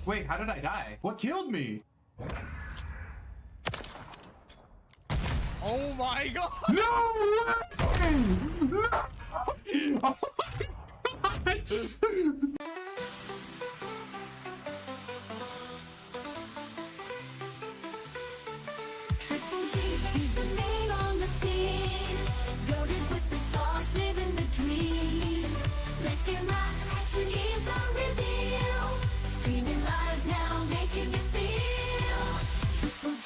Wait, how did I die? What killed me? Oh my god! No way! No! Oh my gosh! Triple G, he's the name on the scene. Loaded with the sauce, living the dream. Let's get right, action, he's the real deal. Streaming live now, making you feel. Triple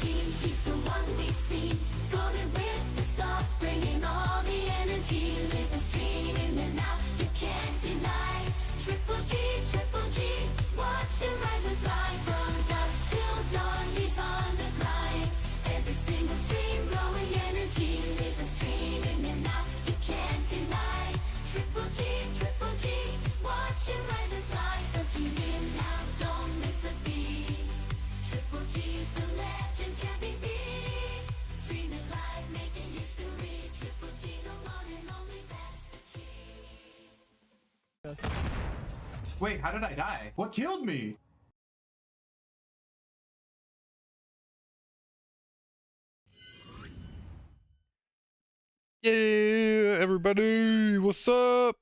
G, he's the one we see. Loaded with the sauce, bringing all the energy. Living, streaming, and now you can't deny. Triple G, watch him rise and fly. From dusk till dawn, he's on the grind. Every single stream, blowing energy. Living, streaming, and now you can't deny. Triple G, watch him rise and fly. So tune in now, don't miss a beat. Triple G's the legend, can't be beat. Streaming live, making history. Triple G, the one and only, that's the key. Wait, how did I die? What killed me? Yeah, everybody, what's up?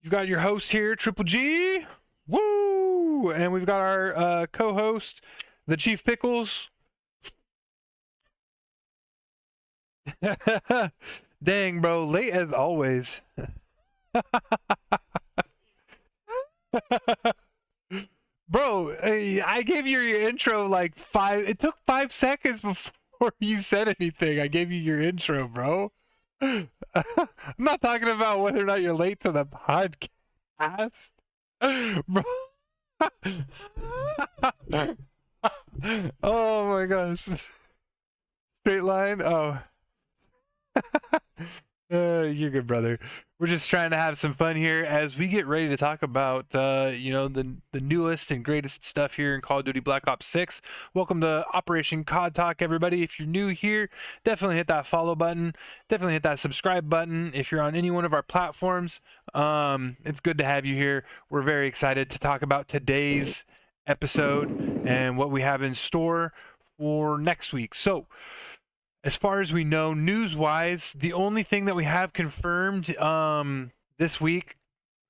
You got your host here, Triple G. Woo! And we've got our co-host, the Chief Pickles. Dang, bro, late as always. Bro, I gave you your intro like it took 5 seconds before you said anything. I gave you your intro, bro. I'm not talking about whether or not you're late to the podcast. Bro. Oh my gosh. Straight line? Oh. You're good, brother. We're just trying to have some fun here as we get ready to talk about, you know, the newest and greatest stuff here in Call of Duty Black Ops 6. Welcome to Operation COD Talk, everybody. If you're new here, definitely hit that follow button. Definitely hit that subscribe button. If you're on any one of our platforms, it's good to have you here. We're very excited to talk about today's episode and what we have in store for next week. So, as far as we know, news-wise, the only thing that we have confirmed this week,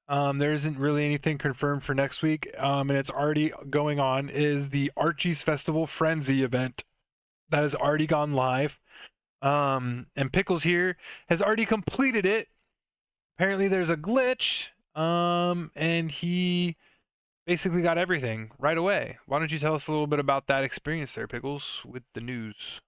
there isn't really anything confirmed for next week, and it's already going on, is the Archie's Festival Frenzy event that has already gone live. And Pickles here has already completed it. Apparently there's a glitch, and he basically got everything right away. Why don't you tell us a little bit about that experience there, Pickles, with the news?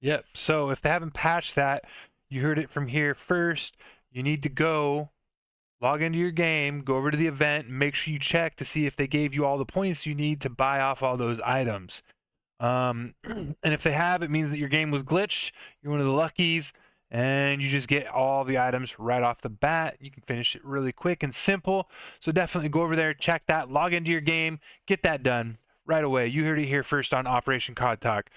Yep. So if they haven't patched that, you heard it from here first. You need to go log into your game, go over to the event, and make sure you check to see if they gave you all the points you need to buy off all those items. And if they have, it means that your game was glitched. You're one of the luckies, and you just get all the items right off the bat. You can finish it really quick and simple. So definitely go over there, check that, log into your game, get that done right away. You heard it here first on Operation COD Talk.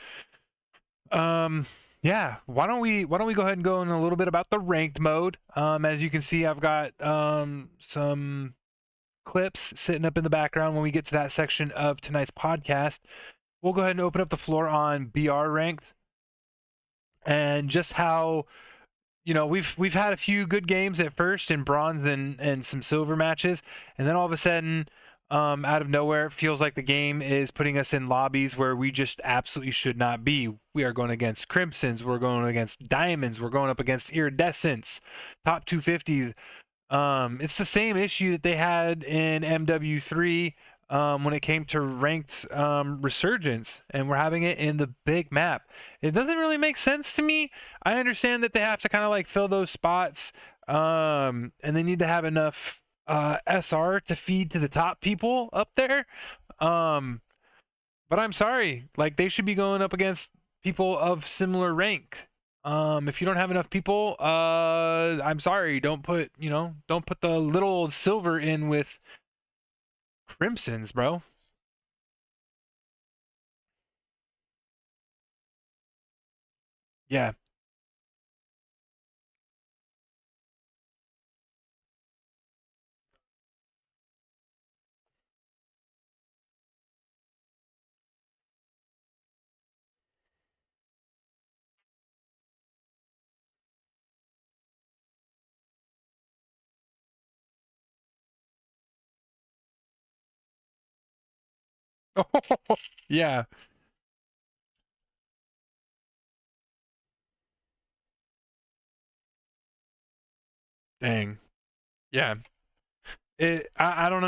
Yeah, why don't we go ahead and go in a little bit about the ranked mode. As you can see, I've got some clips sitting up in the background when we get to that section of tonight's podcast. We'll go ahead and open up the floor on BR ranked and just how, you know, we've had a few good games at first in bronze and some silver matches, and then all of a sudden out of nowhere. It feels like the game is putting us in lobbies where we just absolutely should not be. We are going against Crimsons, we're going against Diamonds, we're going up against Iridescents, top 250s. It's the same issue that they had in MW3 when it came to ranked resurgence, and we're having it in the big map. It doesn't really make sense to me. I understand that they have to kind of like fill those spots, and they need to have enough SR to feed to the top people up there. Um, but I'm sorry, like they should be going up against people of similar rank. If you don't have enough people, I'm sorry, don't put the little silver in with Crimsons, bro. Yeah. Yeah. Dang. Yeah. I don't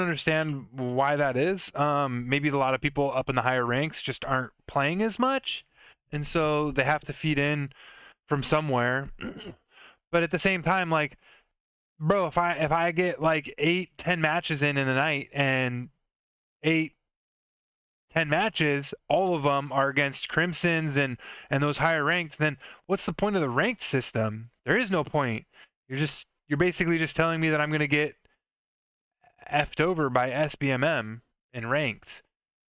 understand why that is. Maybe a lot of people up in the higher ranks just aren't playing as much, and so they have to feed in from somewhere. But at the same time, like, bro, if I get like 8, 10 matches in a night, and 8, 10 matches, all of them are against Crimsons and those higher ranked, then what's the point of the ranked system? There is no point. You're basically just telling me that I'm gonna get effed over by SBMM in ranked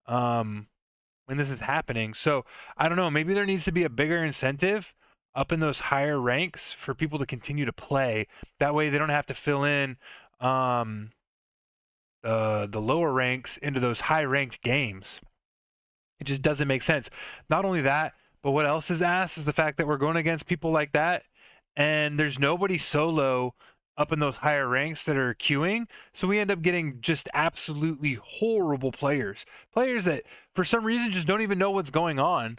when this is happening. So I don't know. Maybe there needs to be a bigger incentive up in those higher ranks for people to continue to play. That way they don't have to fill in um, the lower ranks into those high ranked games. It just doesn't make sense. Not only that, but what else is ass is the fact that we're going against people like that, and there's nobody solo up in those higher ranks that are queuing. So we end up getting just absolutely horrible players. Players that for some reason just don't even know what's going on.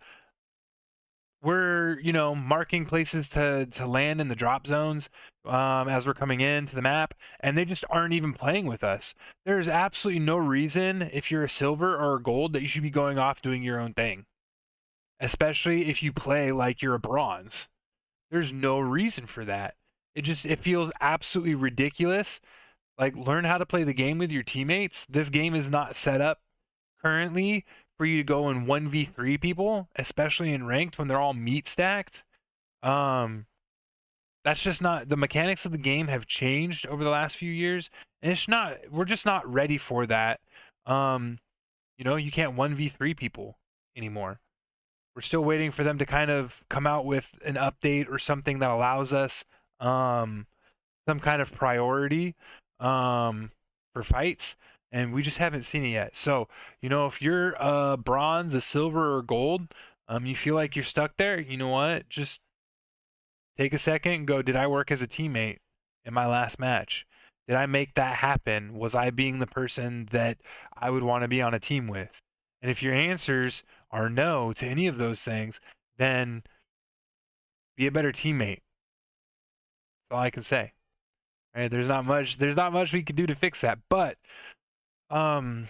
We're, marking places to land in the drop zones as we're coming into the map, and they just aren't even playing with us. There's absolutely no reason, if you're a silver or a gold, that you should be going off doing your own thing, especially if you play like you're a bronze. There's no reason for that. It feels absolutely ridiculous. Like, learn how to play the game with your teammates. This game is not set up currently for you to go in 1v3 people, especially in ranked when they're all meat stacked. Um, that's just not the mechanics of the game have changed over the last few years, and we're just not ready for that. Um, you can't 1v3 people anymore. We're still waiting for them to kind of come out with an update or something that allows us some kind of priority for fights, and we just haven't seen it yet. So, if you're a bronze, a silver, or gold, you feel like you're stuck there, you know what? Just take a second and go, did I work as a teammate in my last match? Did I make that happen? Was I being the person that I would want to be on a team with? And if your answers are no to any of those things, then be a better teammate. That's all I can say. Right? There's not much we could do to fix that. But um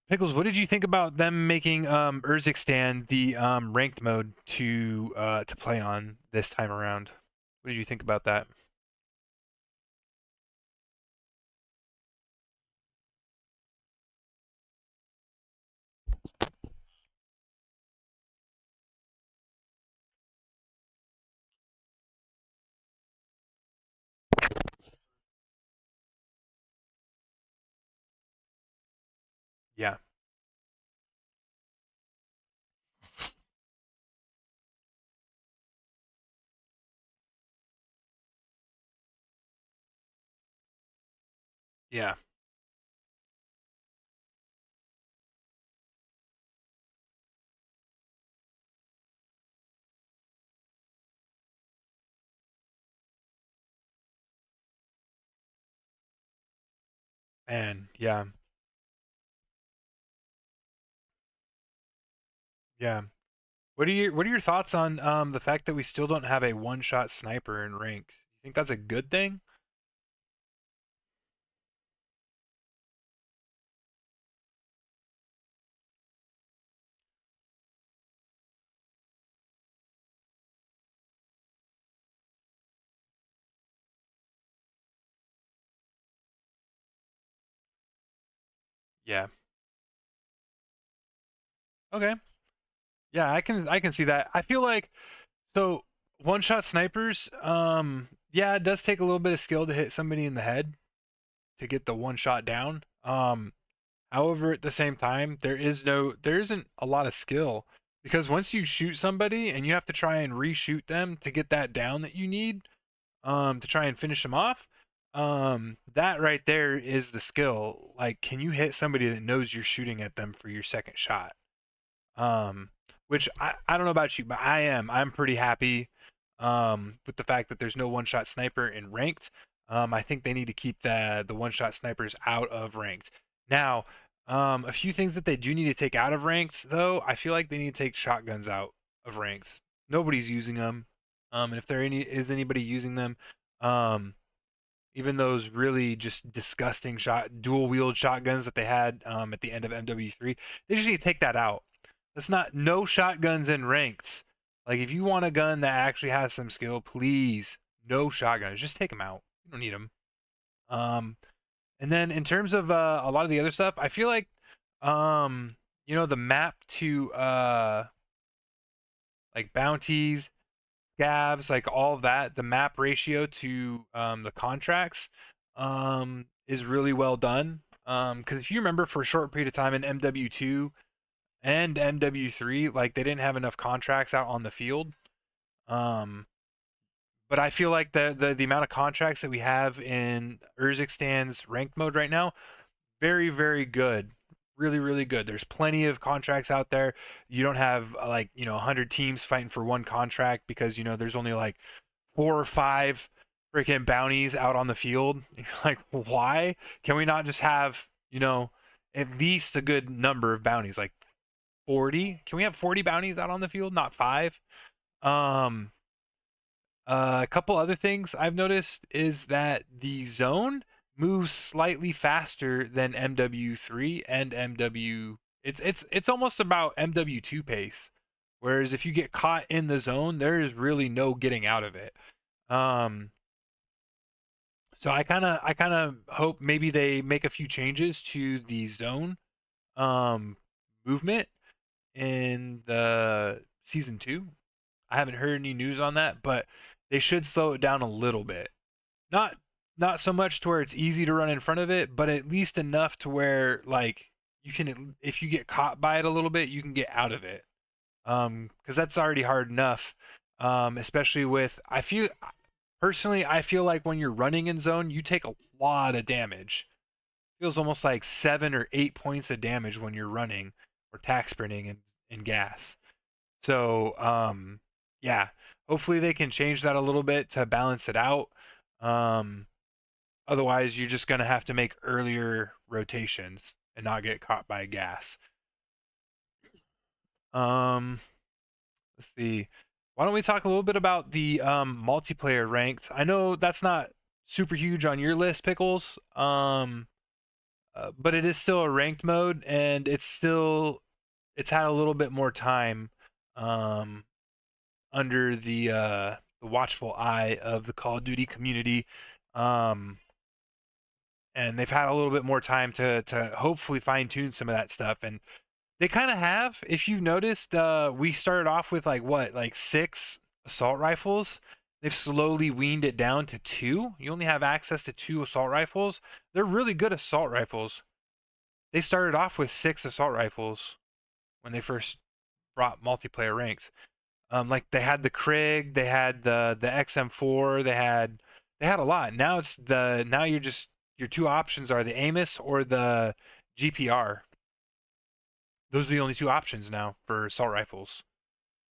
Pickles, what did you think about them making Urzikstan the ranked mode to play on this time around? What did you think about that? Yeah. Yeah. And yeah. Yeah. What are your thoughts on the fact that we still don't have a one-shot sniper in ranked? You think that's a good thing? Yeah. Okay. Yeah, I can see that. I feel like so one-shot snipers, yeah, it does take a little bit of skill to hit somebody in the head to get the one shot down. However, at the same time, there isn't a lot of skill because once you shoot somebody and you have to try and reshoot them to get that down that you need, to try and finish them off, that right there is the skill. Like, can you hit somebody that knows you're shooting at them for your second shot? Um, which I don't know about you, but I'm pretty happy with the fact that there's no one-shot sniper in ranked. I think they need to keep the one-shot snipers out of ranked. Now, a few things that they do need to take out of ranked, though, I feel like they need to take shotguns out of ranked. Nobody's using them, and if is anybody using them, um, even those really just disgusting dual-wield shotguns that they had at the end of MW3, they just need to take that out. That's not no shotguns in ranked. Like if you want a gun that actually has some skill, please no shotguns. Just take them out. You don't need them. And then in terms of a lot of the other stuff, I feel like the map to like bounties, scabs, like all of that, the map ratio to the contracts is really well done. Because if you remember for a short period of time in MW2 and MW3, like they didn't have enough contracts out on the field. But I feel like the amount of contracts that we have in Urzikistan's ranked mode right now, very, very good. Really, really good. There's plenty of contracts out there. You don't have 100 teams fighting for one contract because there's only like 4 or 5 freaking bounties out on the field. You're like, why? Can we not just have at least a good number of bounties, like 40? Can we have 40 bounties out on the field, not 5? Um, a couple other things I've noticed is that the zone moves slightly faster than MW3 and MW. It's almost about MW2 pace. Whereas if you get caught in the zone, there is really no getting out of it. Um, so I kind of hope maybe they make a few changes to the zone um movement in the season 2. I haven't heard any news on that, but they should slow it down a little bit. Not not so much to where it's easy to run in front of it, but at least enough to where like you can, if you get caught by it a little bit, you can get out of it. Because that's already hard enough. Especially with I feel like when you're running in zone, you take a lot of damage. Feels almost like 7 or 8 points of damage when you're running or tack sprinting in gas. So yeah, hopefully they can change that a little bit to balance it out. Um, Otherwise, you're just gonna have to make earlier rotations and not get caught by gas. Um, let's see. Why don't we talk a little bit about the multiplayer ranked? I know that's not super huge on your list, Pickles. But it is still a ranked mode, and it's had a little bit more time um, under the watchful eye of the Call of Duty community, um, and they've had a little bit more time to hopefully fine tune some of that stuff, and they kind of have. If you've noticed, we started off with like 6 assault rifles. They've slowly weaned it down to 2. You only have access to 2 assault rifles. They're really good assault rifles. They started off with 6 assault rifles when they first brought multiplayer ranks. Like they had the Krig, they had the XM4, they had a lot. Now your 2 options are the Amos or the GPR. Those are the only 2 options now for assault rifles.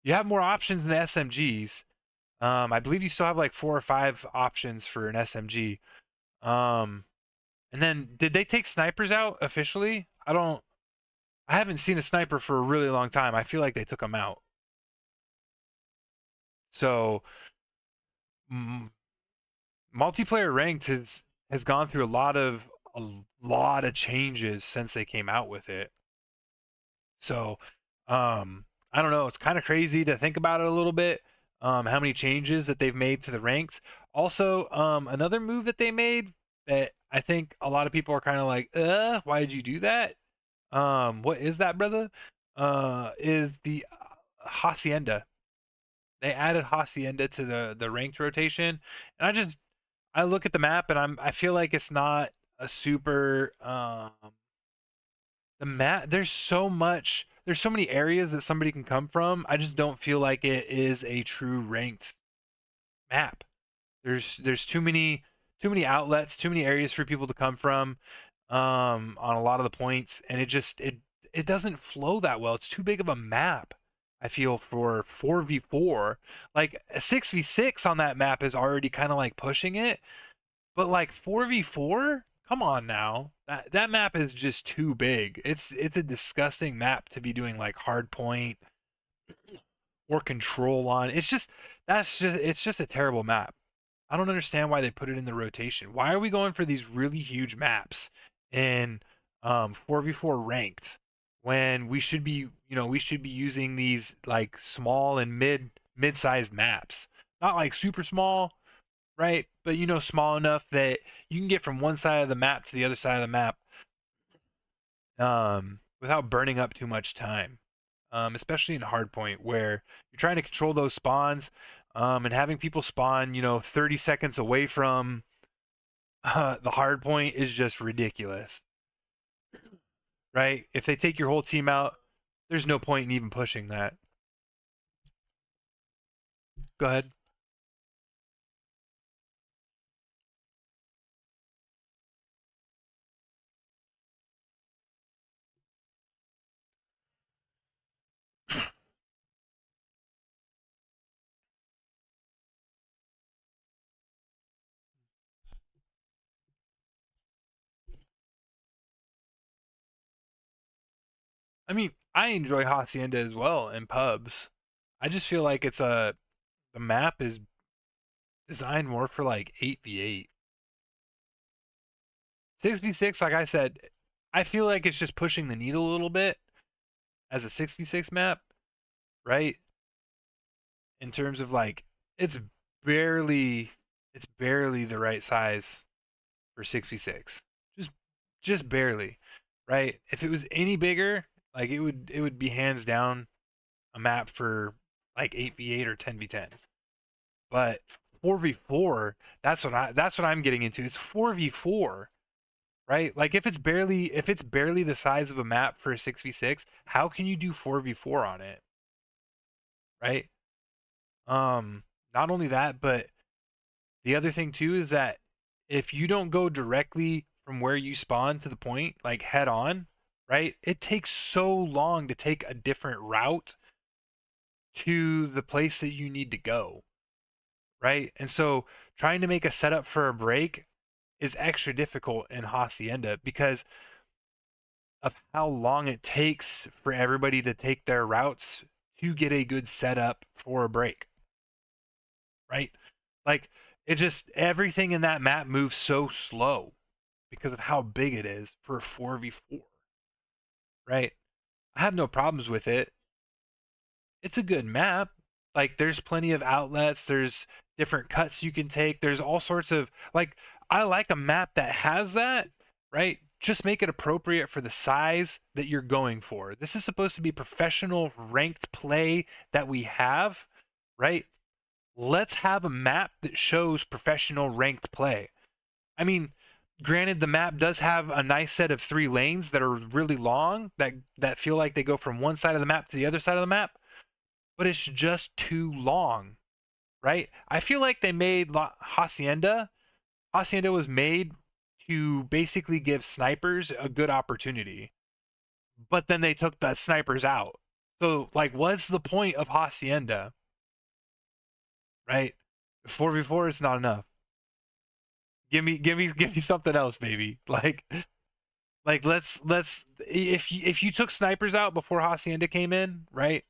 You have more options in the SMGs. I believe you still have like 4 or 5 options for an SMG. And then did they take snipers out officially? I haven't seen a sniper for a really long time. I feel like they took him out. So mm, multiplayer ranked has gone through a lot of changes since they came out with it. So I don't know. It's kind of crazy to think about it a little bit. How many changes that they've made to the ranks. Also, another move that they made that I think a lot of people are kind of like, why did you do that? What is that, brother? Is the Hacienda. They added Hacienda to the ranked rotation, and I look at the map and I feel like it's not a super the map. There's so many areas that somebody can come from. I just don't feel like it is a true ranked map. There's too many outlets, too many areas for people to come from on a lot of the points, and it doesn't flow that well. It's too big of a map. I feel for 4v4. Like a 6v6 on that map is already kind of like pushing it, but like 4v4, come on now. That map is just too big. It's a disgusting map to be doing like hard point or control on. It's just a terrible map. I don't understand why they put it in the rotation. Why are we going for these really huge maps in 4v4 ranked when we should be using these like small and mid-sized maps. Not like super small, right? But small enough that you can get from one side of the map to the other side of the map without burning up too much time. Especially in hardpoint where you're trying to control those spawns, and having people spawn, 30 seconds away from the hardpoint is just ridiculous, right? If they take your whole team out, there's no point in even pushing that. Go ahead. I mean, I enjoy Hacienda as well in pubs. I just feel like the map is designed more for like 8v8. 6v6, like I said, I feel like it's just pushing the needle a little bit as a 6v6 map, right? In terms of like it's barely it's barely the right size for 6v6. Just just barely, right? If it was any bigger, like it would be hands down a map for like 8v8 or 10v10. But 4v4, that's what I'm getting into. It's 4v4, right? Like if it's barely the size of a map for a 6v6, how can you do 4v4 on it, right? Not only that, but the other thing too is that if you don't go directly from where you spawn to the point, like head on, right? It takes so long to take a different route to the place that you need to go, right? And so trying to make a setup for a break is extra difficult in Hacienda because of how long it takes for everybody to take their routes to get a good setup for a break, right? Like it just everything in that map moves so slow because of how big it is for a 4v4, right? I have no problems with it. It's a good map. Like there's plenty of outlets, there's different cuts you can take. There's all sorts of like I like a map that has that, right? Just make it appropriate for the size that you're going for. This is supposed to be professional ranked play that we have, right? Let's have a map that shows professional ranked play. I mean, granted the map does have a nice set of 3 lanes that are really long that feel like they go from one side of the map to the other side of the map, but it's just too long, right? I feel like they made Hacienda. Hacienda was made to basically give snipers a good opportunity, but then they took the snipers out. So, like, what's the point of Hacienda, right? 4v4 is not enough. Give me something else, baby. Like, Like if you took snipers out before Hacienda came in, right?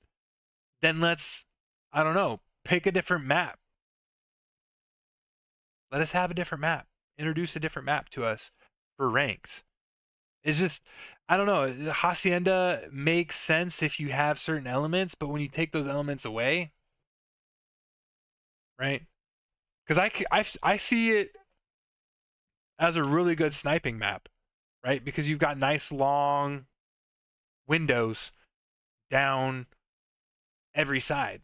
Then let's, I don't know, pick a different map. Let us have a different map. Introduce a different map to us for ranks. It's just, I don't know. Hacienda makes sense if you have certain elements, but when you take those elements away, right? Because I see it as a really good sniping map, right? Because you've got nice long windows down every side,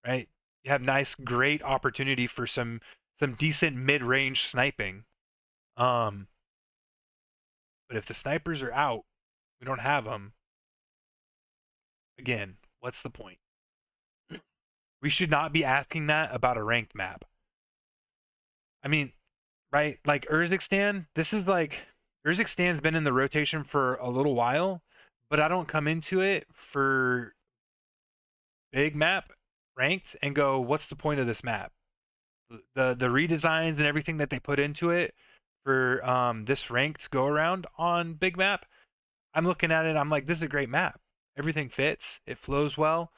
right? You have nice, great opportunity for some decent mid-range sniping. But if the snipers are out, we don't have them. Again, what's the point? We should not be asking that about a ranked map. I mean, right? Like Urzikstan, this is like Urzikstan's been in the rotation for a little while, but I don't come into it for big map ranked and go, what's the point of this map? The redesigns and everything that they put into it for this ranked go around on big map, I'm looking at it, I'm like, this is a great map. Everything fits, it flows well.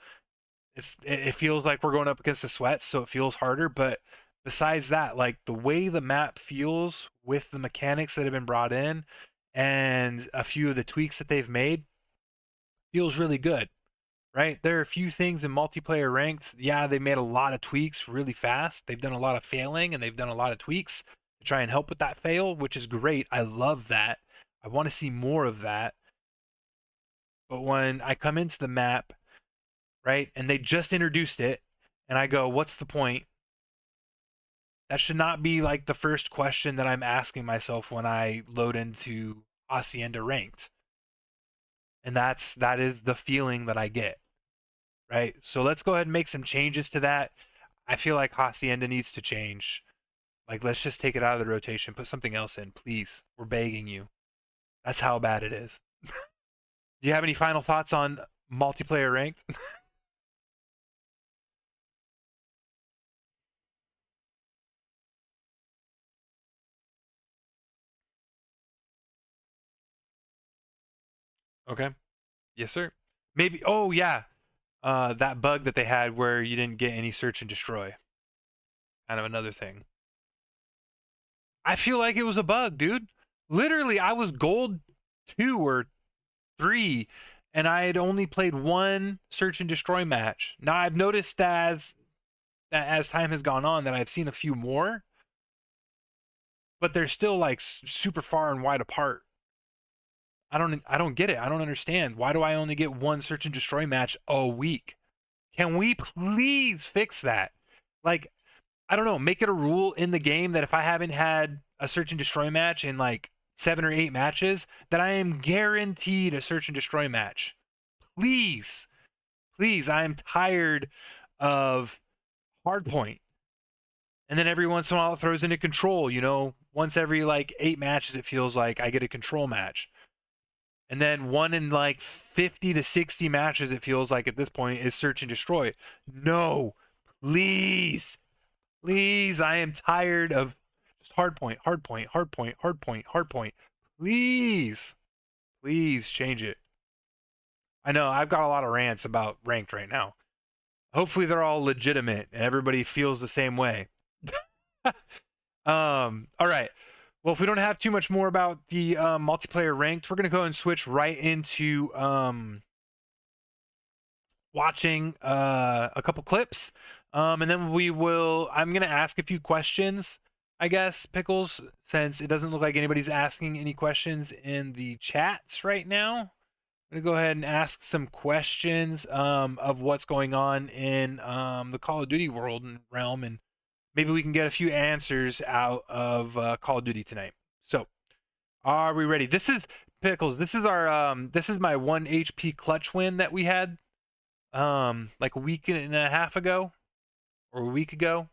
It feels like we're going up against the sweats, so it feels harder, but besides that, like the way the map feels with the mechanics that have been brought in and a few of the tweaks that they've made feels really good, right? There are a few things in multiplayer ranked. Yeah, they made a lot of tweaks really fast. They've done a lot of failing and they've done a lot of tweaks to try and help with that fail, which is great. I love that. I want to see more of that. But when I come into the map, right, and they just introduced it, and I go, what's the point? That should not be like the first question that I'm asking myself when I load into Hacienda ranked. And that is the feeling that I get, right? So let's go ahead and make some changes to that. I feel like Hacienda needs to change. Like, let's just take it out of the rotation, put something else in, please. We're begging you. That's how bad it is. Do you have any final thoughts on multiplayer ranked? Okay. Yes, sir. Maybe. Oh, yeah. That bug that they had where you didn't get any search and destroy. Kind of another thing. I feel like it was a bug, dude. Literally, I was gold 2 or 3, and I had only played one search and destroy match. Now I've noticed as time has gone on that I've seen a few more, but they're still like super far and wide apart. I don't get it. I don't understand. Why do I only get one search and destroy match a week? Can we please fix that? Like, I don't know, make it a rule in the game that if I haven't had a search and destroy match in like 7 or 8 matches, that I am guaranteed a search and destroy match. Please. Please, I am tired of hardpoint. And then every once in a while it throws into control, you know, once every like 8 matches it feels like I get a control match. And then one in like 50 to 60 matches, it feels like at this point, is search and destroy. No, please, please. I am tired of just hardpoint, hardpoint, hardpoint, hardpoint, hardpoint. Please, please change it. I know I've got a lot of rants about ranked right now. Hopefully they're all legitimate and everybody feels the same way. All right. Well, if we don't have too much more about the multiplayer ranked, we're going to go and switch right into watching a couple clips. And then I'm going to ask a few questions, I guess, Pickles, since it doesn't look like anybody's asking any questions in the chats right now. I'm going to go ahead and ask some questions of what's going on in the Call of Duty world and realm, and maybe we can get a few answers out of Call of Duty tonight. So, are we ready? This is Pickles. This is our this is my 1 HP clutch win that we had like a week and a half ago or a week ago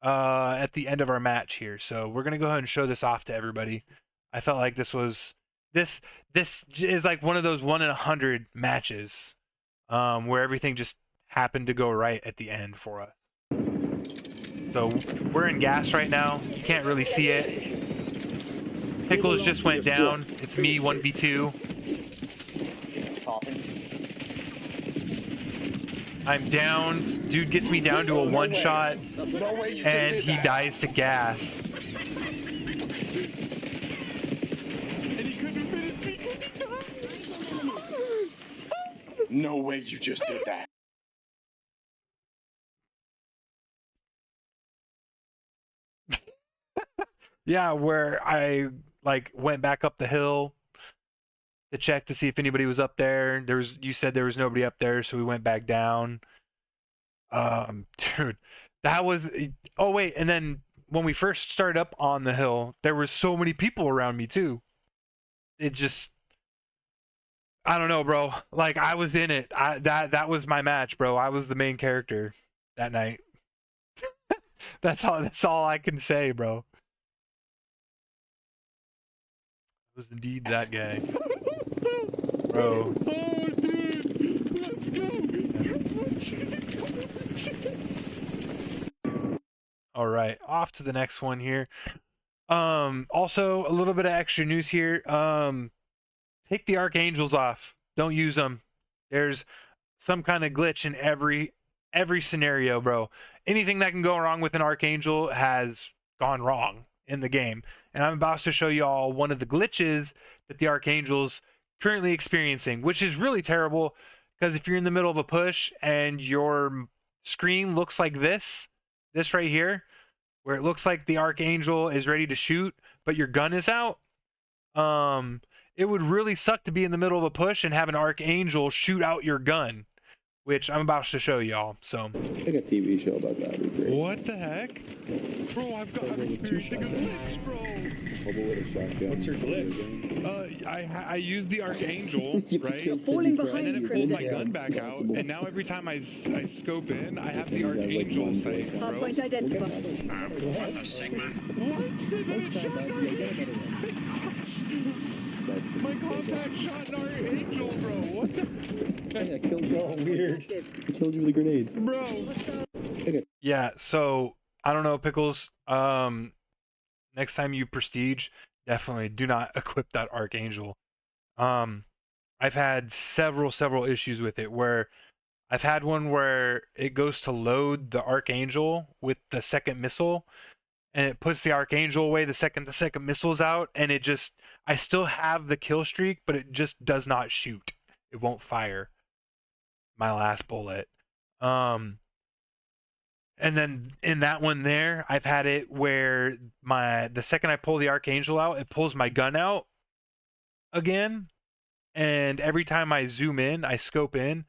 at the end of our match here. So, we're going to go ahead and show this off to everybody. I felt like this is like one of those 1 in 100 matches where everything just happened to go right at the end for us. So we're in gas right now. You can't really see it. Pickles just went down. It's me 1v2. I'm down. Dude gets me down to a one shot, and he dies to gas. No way you just did that. Yeah, where I like went back up the hill to check to see if anybody was up there. You said there was nobody up there, so we went back down. Dude, that was oh wait, and then when we first started up on the hill, there was so many people around me too. It just I don't know, bro. Like I was in it. That was my match, bro. I was the main character that night. That's all I can say, bro. It was indeed that guy. Bro. Oh, dude, let's go. All right, off to the next one here. Also a little bit of extra news here. Take the archangels off. Don't use them. There's some kind of glitch in every scenario, bro. Anything that can go wrong with an archangel has gone wrong in the game. And I'm about to show you all one of the glitches that the archangel's currently experiencing, which is really terrible because if you're in the middle of a push and your screen looks like this right here, where it looks like the archangel is ready to shoot, but your gun is out, it would really suck to be in the middle of a push and have an archangel shoot out your gun, which I'm about to show y'all. So Like a TV show about that would be great. What the heck? Bro, I'm experiencing a glitch, bro. What's your glitch? I used the Archangel, right? Falling And behind then you, it pulled my Crazy. gun back out, and now every time I scope in, I have the Archangel sight, bro. Hardpoint identified. What? My compact shot an Archangel, bro. What the? Killed you with a grenade. Bro. yeah, so I don't know, Pickles. Next time you prestige, definitely do not equip that archangel. I've had several issues with it where I've had one where it goes to load the archangel with the second missile and it puts the archangel away the second missile's out, and it just I still have the kill streak, but it just does not shoot. It won't fire my last bullet. And then in that one there, I've had it where the second I pull the archangel out, it pulls my gun out again. And every time I zoom in, I scope in,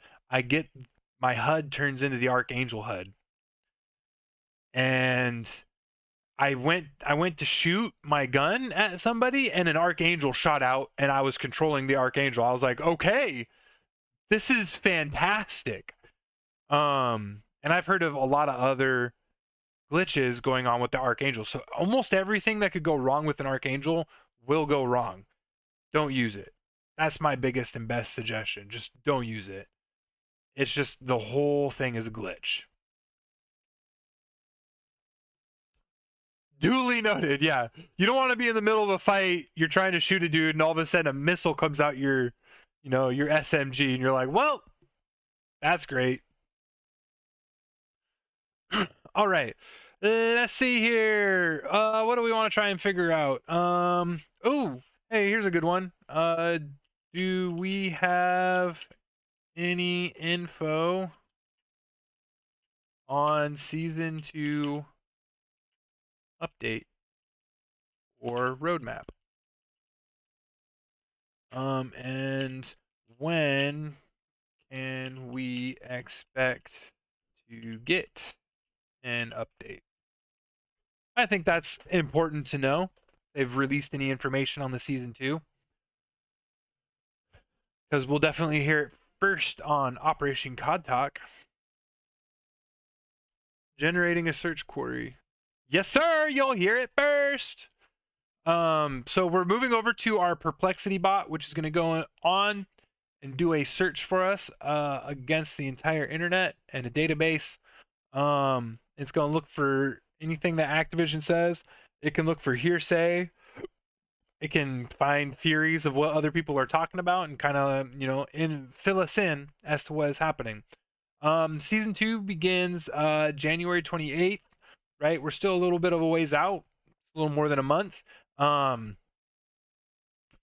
my HUD turns into the archangel HUD. And I went to shoot my gun at somebody, and an archangel shot out, and I was controlling the archangel. I was like, okay, this is fantastic. And I've heard of a lot of other glitches going on with the archangel. So almost everything that could go wrong with an archangel will go wrong. Don't use it. That's my biggest and best suggestion. Just don't use it. It's just the whole thing is a glitch. Duly noted. Yeah. You don't want to be in the middle of a fight. You're trying to shoot a dude and all of a sudden a missile comes out your SMG and you're like, well, that's great. All right, let's see here. What do we want to try and figure out? Oh, hey, here's a good one. Do we have any info on season 2 update or roadmap? And when can we expect to get an update? I think that's important to know. They've released any information on the season 2, because we'll definitely hear it first on Operation Cod Talk. Generating a search query. Yes, sir. You'll hear it first. So we're moving over to our Perplexity bot, which is going to go on and do a search for us against the entire internet and a database. It's going to look for anything that Activision says. It can look for hearsay. it can find theories of what other people are talking about and kind of, fill us in as to what is happening. Season 2 begins January 28th, right? We're still a little bit of a ways out, a little more than a month.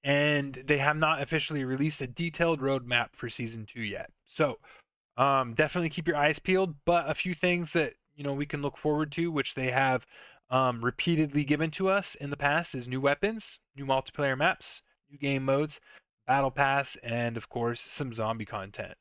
And they have not officially released a detailed roadmap for season 2 yet. So, definitely keep your eyes peeled, but a few things that, we can look forward to, which they have repeatedly given to us in the past, is new weapons, new multiplayer maps, new game modes, battle pass, and of course some zombie content.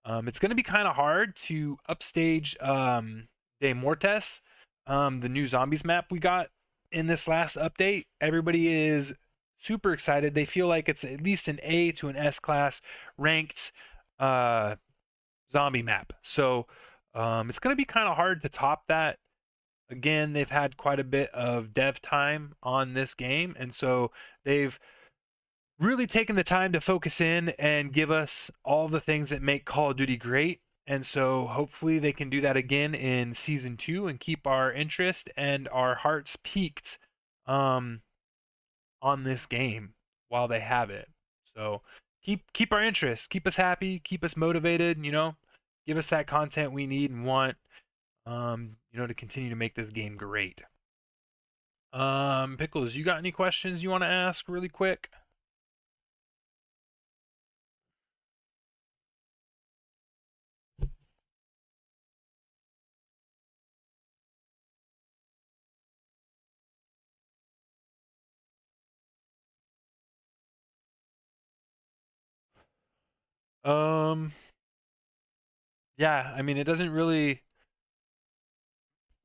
It's going to be kind of hard to upstage De Mortes, the new zombies map we got in this last update. Everybody is super excited. They feel like it's at least an A to an S class ranked zombie map. So it's going to be kind of hard to top that. Again, they've had quite a bit of dev time on this game, and so they've really taken the time to focus in and give us all the things that make Call of Duty great. And so hopefully they can do that again in season 2 and keep our interest and our hearts peaked on this game while they have it. So keep our interest, keep us happy, keep us motivated, give us that content we need and want, to continue to make this game great. Pickles, you got any questions you want to ask really quick? Yeah, I mean, it doesn't really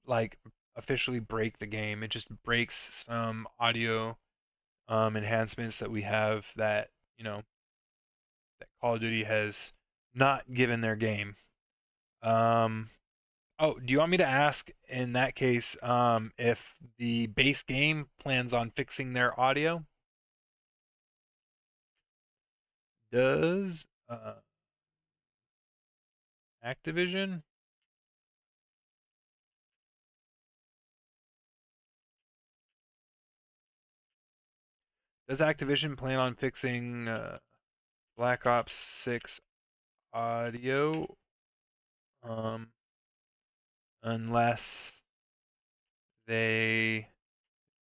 like officially break the game. It just breaks some audio enhancements that we have that, that Call of Duty has not given their game. Oh, do you want me to ask in that case if the base game plans on fixing their audio? Does Activision? Does Activision plan on fixing Black Ops 6 audio? Unless they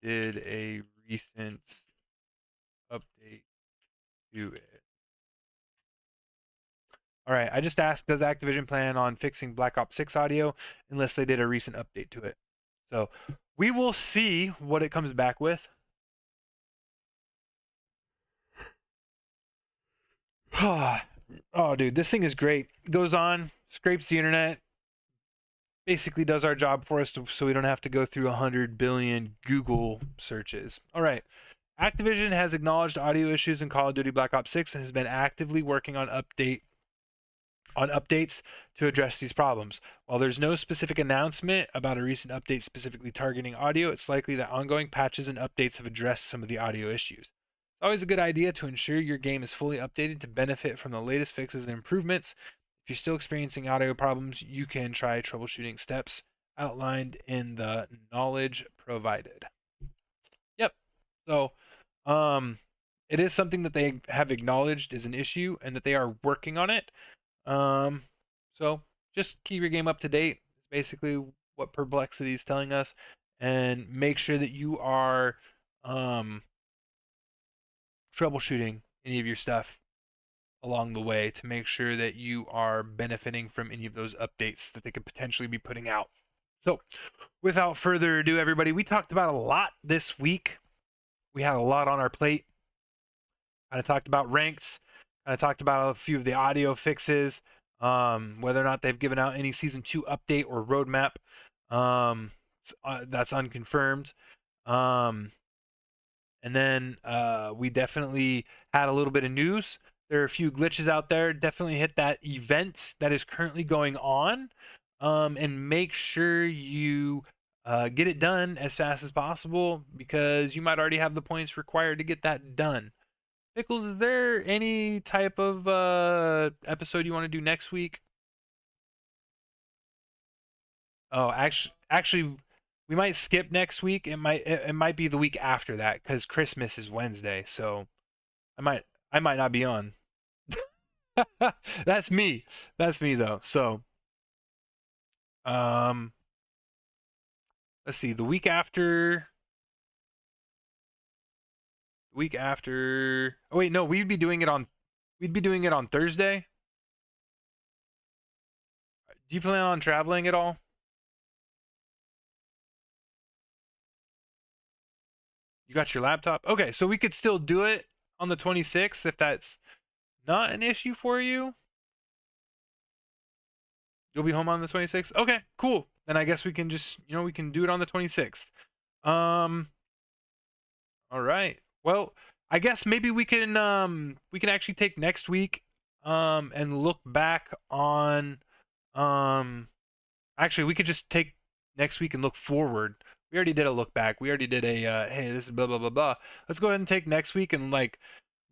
did a recent update to it. All right, I just asked, does Activision plan on fixing Black Ops 6 audio unless they did a recent update to it? So we will see what it comes back with. Oh, dude, this thing is great. Goes on, scrapes the internet, basically does our job for us so we don't have to go through 100 billion Google searches. All right. Activision has acknowledged audio issues in Call of Duty Black Ops 6 and has been actively working on updates to address these problems. While there's no specific announcement about a recent update specifically targeting audio, it's likely that ongoing patches and updates have addressed some of the audio issues. It's always a good idea to ensure your game is fully updated to benefit from the latest fixes and improvements. If you're still experiencing audio problems, you can try troubleshooting steps outlined in the knowledge provided. Yep. So, it is something that they have acknowledged is an issue and that they are working on it. So just keep your game up to date. It's basically what Perplexity is telling us, and make sure that you are troubleshooting any of your stuff along the way to make sure that you are benefiting from any of those updates that they could potentially be putting out. So, without further ado, everybody, we talked about a lot this week. We had a lot on our plate. Kind of talked about ranked. Kind of talked about a few of the audio fixes, whether or not they've given out any season 2 update or roadmap. That's unconfirmed. And then we definitely had a little bit of news. There are a few glitches out there. Definitely hit that event that is currently going on, and make sure you get it done as fast as possible because you might already have the points required to get that done. Pickles, is there any type of episode you want to do next week? Oh, actually, we might skip next week. It might be the week after that because Christmas is Wednesday. So I might not be on. That's me. That's me though. So um let's see. The week after. Oh wait, no, we'd be doing it on Thursday. Do you plan on traveling at all? You got your laptop? Okay, so we could still do it on the 26th if that's not an issue for you. You'll be home on the 26th? Okay, cool. Then I guess we can just, we can do it on the 26th. All right. Well, I guess maybe we can actually take next week and look back on actually we could just take next week and look forward. We already did a look back. We already did a hey, this is blah blah blah blah. Let's go ahead and take next week and like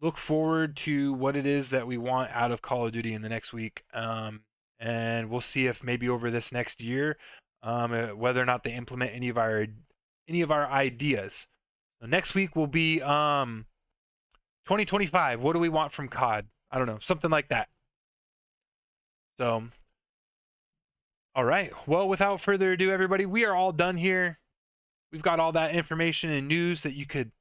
look forward to what it is that we want out of Call of Duty in the next week. And we'll see if maybe over this next year, whether or not they implement any of our ideas. So next week will be 2025. What do we want from COD? I don't know, something like that. So, all right. Well, without further ado, everybody, we are all done here. We've got all that information and news that you could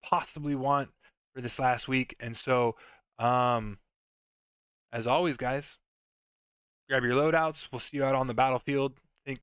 possibly want for this last week. And so, as always, guys, grab your loadouts. We'll see you out on the battlefield.